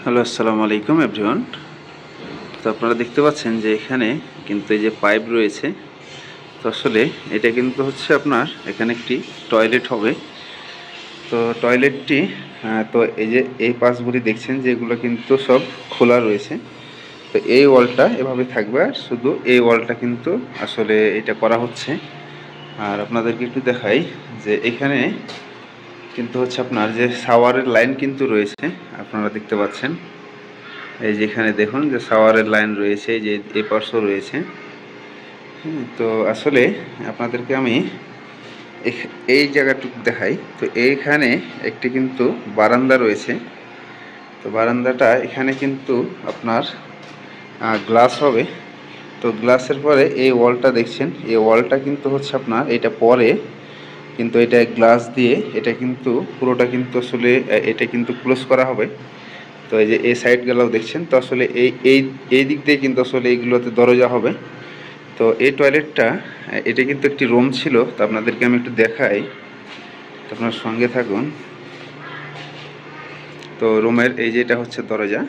Hello, আসসালামু আলাইকুম everyone. তো আপনারা দেখতে পাচ্ছেন যে এখানে কিন্তু এই যে পাইপ রয়েছে। তো আসলে এটা কিন্তু হচ্ছে আপনার এখানে একটি টয়লেট হবে। তো টয়লেটটি তো এই যে এই পাশগুলি দেখছেন যে এগুলো কিন্তু সব খোলা রয়েছে। তো এই ওয়ালটা এভাবে থাকবে, আর শুধু এই ওয়ালটা কিন্তু আসলে এটা করা হচ্ছে। আর আপনাদেরকে একটু দেখাই যে এখানে কিন্তু হচ্ছে আপনার যে শাওয়ারের লাইন কিন্তু রয়েছে, আপনারা দেখতে পাচ্ছেন। এই যেখানে দেখুন যে শাওয়ারের লাইন রয়েছে, যে এই পাশও রয়েছে। তো আসলে আপনাদেরকে আমি এই জায়গাটুকু দেখাই। তো এইখানে একটি কিন্তু বারান্দা রয়েছে। তো বারান্দাটা এখানে কিন্তু আপনার গ্লাস হবে। তো গ্লাসের পরে এই ওয়ালটা দেখছেন, এই ওয়ালটা কিন্তু হচ্ছে আপনার এটা পরে কিন্তু এটা গ্লাস দিয়ে এটা কিন্তু পুরোটা কিন্তু আসলে এটা কিন্তু ক্লোজ করা হবে। তো এই যে এই সাইডগুলোও দেখছেন, তো আসলে এই দিক দিয়ে কিন্তু আসলে এইগুলোতে দরজা হবে। তো এই টয়লেটটা এটা কিন্তু একটি রুম ছিল। তো আপনাদেরকে আমি একটু দেখাই, তো আপনার সঙ্গে থাকুন। তো রুমের এই যে এটা হচ্ছে দরজা।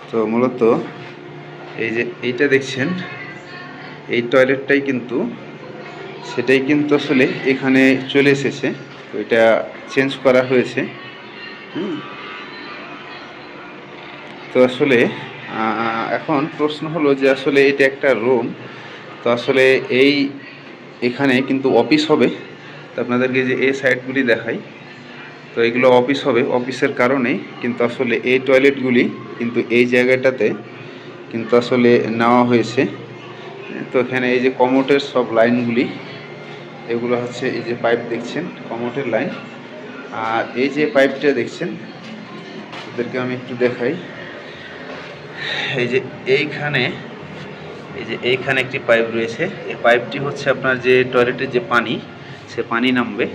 তো মূলত এই যে এইটা দেখছেন, এই টয়লেটটাই কিন্তু সেটাই কিন্তু আসলে এখানে চলে এসেছে। তো এটা চেঞ্জ করা হয়েছে। তো আসলে এখন প্রশ্ন হলো যে আসলে এটা একটা রুম, তো আসলে এখানে কিন্তু অফিস হবে। তো আপনাদেরকে যে এই সাইডগুলি দেখাই, তো এগুলো অফিস হবে। অফিসের কারণে কিন্তু আসলে এই টয়লেটগুলি কিন্তু এই জায়গাটাতে কিন্তু আসলে নেওয়া হয়েছে। তো এখানে এই যে কমোটের সব লাইনগুলি, এগুলো হচ্ছে এই যে পাইপ দেখছেন কমোটের লাইন। আর এই যে পাইপটা দেখছেন, ওদেরকে আমি একটু দেখাই। এই যে এইখানে একটি পাইপ রয়েছে। এই পাইপটি হচ্ছে আপনার যে টয়লেটের যে পানি, সে পানি নামবে।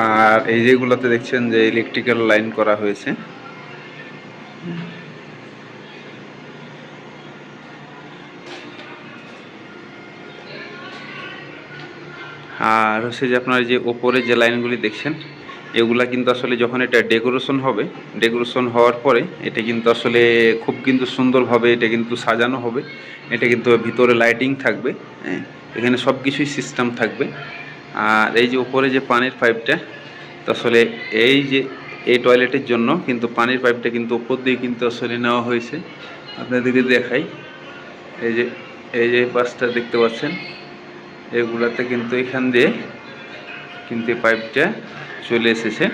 আর এই যেগুলোতে দেখছেন যে ইলেকট্রিক্যাল লাইন করা হয়েছে। আর হচ্ছে যে আপনার যে ওপরে যে লাইনগুলি দেখছেন, এগুলা কিন্তু আসলে যখন এটা ডেকোরেশন হবে, ডেকোরেশন হওয়ার পরে এটা কিন্তু আসলে খুব কিন্তু সুন্দরভাবে এটা কিন্তু সাজানো হবে। এটা কিন্তু ভিতরে লাইটিং থাকবে, হ্যাঁ, এখানে সব কিছুই সিস্টেম থাকবে। আর এই যে উপরে যে পানির পাইপটা, তো আসলে এই টয়লেটের জন্য কিন্তু পানির পাইপটা কিন্তু উপর দিয়ে কিন্তু আসলে নেওয়া হয়েছে। আপনাদেরকে দেখাই, এই যে পাশটা দেখতে পাচ্ছেন, এগুলাতে কিন্তু এখান দিয়ে কিন্তু এই পাইপটা চলে এসেছে।